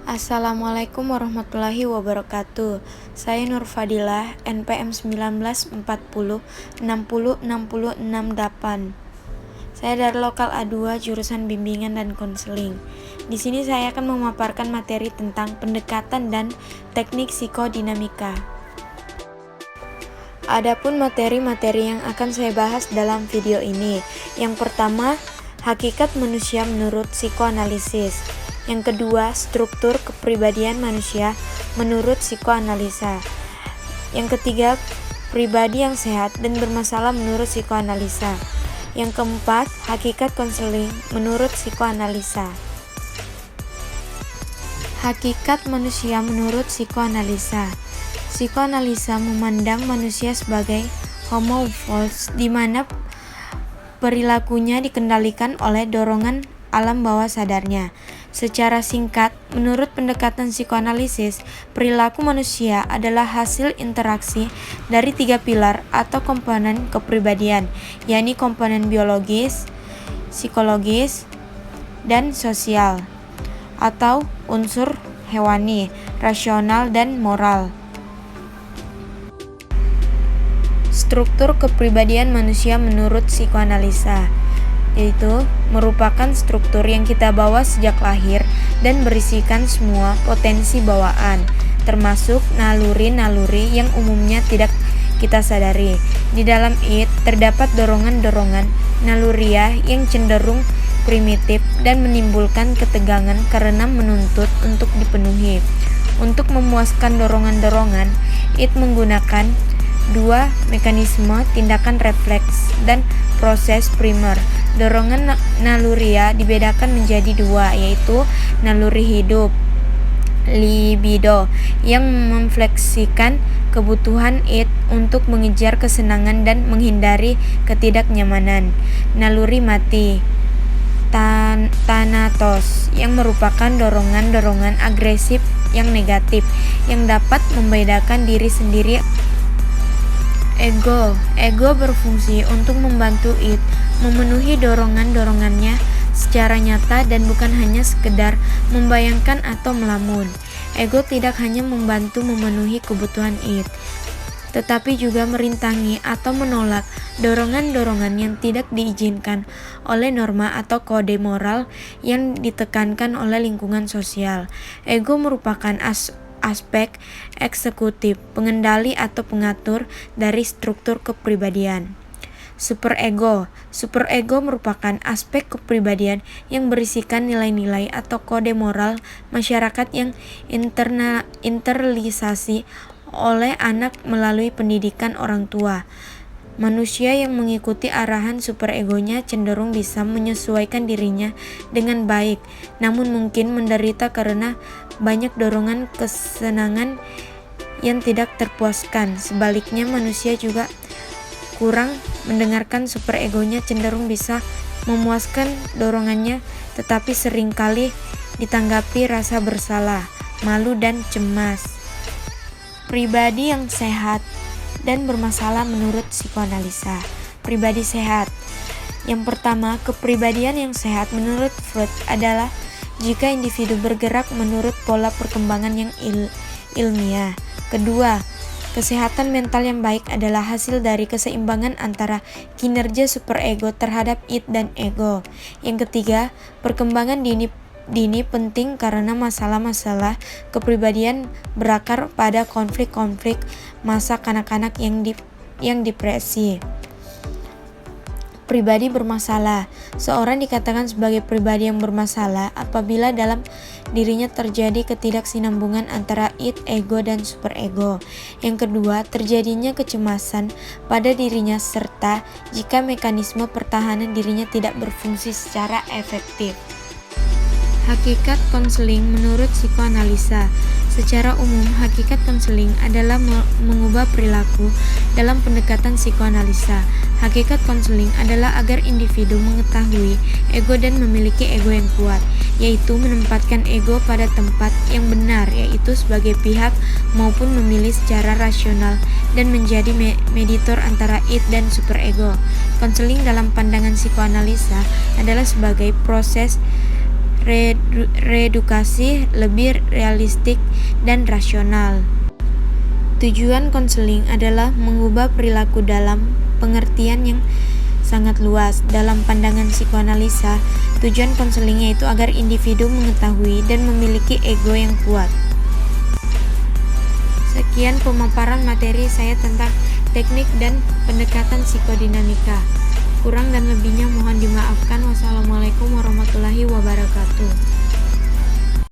Assalamualaikum warahmatullahi wabarakatuh. Saya Nur Fadilah, NPM 1940 60 Saya dari Lokal A2 jurusan Bimbingan dan Konseling. Di sini saya akan memaparkan materi tentang pendekatan dan teknik psikodinamika. Adapun materi-materi yang akan saya bahas dalam video ini. Yang pertama, hakikat manusia menurut psikoanalisis. Yang kedua, struktur kepribadian manusia menurut psikoanalisa. Yang ketiga, pribadi yang sehat dan bermasalah menurut psikoanalisa. Yang keempat, hakikat konseling menurut psikoanalisa. Hakikat manusia menurut psikoanalisa. Psikoanalisa memandang manusia sebagai homo falls, di mana perilakunya dikendalikan oleh dorongan alam bawah sadarnya. Secara singkat, menurut pendekatan psikoanalisis, perilaku manusia adalah hasil interaksi dari 3 pilar atau komponen kepribadian, yakni komponen biologis, psikologis, dan sosial, atau unsur hewani, rasional, dan moral. Struktur kepribadian manusia menurut psikoanalisa, yaitu merupakan struktur yang kita bawa sejak lahir dan berisikan semua potensi bawaan, termasuk naluri-naluri yang umumnya tidak kita sadari. Di dalam it terdapat dorongan-dorongan naluriah yang cenderung primitif dan menimbulkan ketegangan karena menuntut untuk dipenuhi. Untuk memuaskan dorongan-dorongan, it menggunakan 2 mekanisme tindakan refleks dan proses primer. Dorongan naluria dibedakan menjadi 2, yaitu naluri hidup, libido, yang memfleksikan kebutuhan it untuk mengejar kesenangan dan menghindari ketidaknyamanan. Naluri mati, thanatos, yang merupakan dorongan-dorongan agresif yang negatif, yang dapat membedakan diri sendiri. Ego berfungsi untuk membantu it memenuhi dorongan-dorongannya secara nyata dan bukan hanya sekedar membayangkan atau melamun. Ego tidak hanya membantu memenuhi kebutuhan it, tetapi juga merintangi atau menolak dorongan-dorongan yang tidak diizinkan oleh norma atau kode moral yang ditekankan oleh lingkungan sosial. Ego merupakan aspek eksekutif, pengendali atau pengatur dari struktur kepribadian. Superego merupakan aspek kepribadian yang berisikan nilai-nilai atau kode moral masyarakat yang internalisasi oleh anak melalui pendidikan orang tua. Manusia yang mengikuti arahan superegonya cenderung bisa menyesuaikan dirinya dengan baik, namun mungkin menderita karena banyak dorongan kesenangan yang tidak terpuaskan. Sebaliknya, manusia juga kurang mendengarkan superegonya cenderung bisa memuaskan dorongannya, tetapi seringkali ditanggapi rasa bersalah, malu, dan cemas. Pribadi yang sehat dan bermasalah menurut psikoanalisa. Pribadi sehat. Yang pertama, kepribadian yang sehat menurut Freud adalah jika individu bergerak menurut pola perkembangan yang ilmiah. Kedua, kesehatan mental yang baik adalah hasil dari keseimbangan antara kinerja superego terhadap it dan ego. Yang ketiga, perkembangan dini penting karena masalah-masalah kepribadian berakar pada konflik-konflik masa kanak-kanak yang depresi. Pribadi bermasalah. Seorang dikatakan sebagai pribadi yang bermasalah apabila dalam dirinya terjadi ketidaksinambungan antara it, ego, dan superego. Yang kedua, terjadinya kecemasan pada dirinya serta jika mekanisme pertahanan dirinya tidak berfungsi secara efektif. Hakikat konseling menurut psikoanalisa. Secara umum, hakikat konseling adalah mengubah perilaku dalam pendekatan psikoanalisa. Hakikat konseling adalah agar individu mengetahui ego dan memiliki ego yang kuat, yaitu menempatkan ego pada tempat yang benar, yaitu sebagai pihak maupun memilih secara rasional dan menjadi mediator antara it dan superego. Konseling dalam pandangan psikoanalisa adalah sebagai proses reedukasi lebih realistik dan rasional. Tujuan konseling adalah mengubah perilaku dalam pengertian yang sangat luas. Dalam pandangan psikoanalisa, tujuan konseling yaitu agar individu mengetahui dan memiliki ego yang kuat. Sekian pemaparan materi saya tentang teknik dan pendekatan psikodinamika. Kurang dan lebihnya mohon dimaafkan. Wassalamualaikum warahmatullahi wabarakatuh.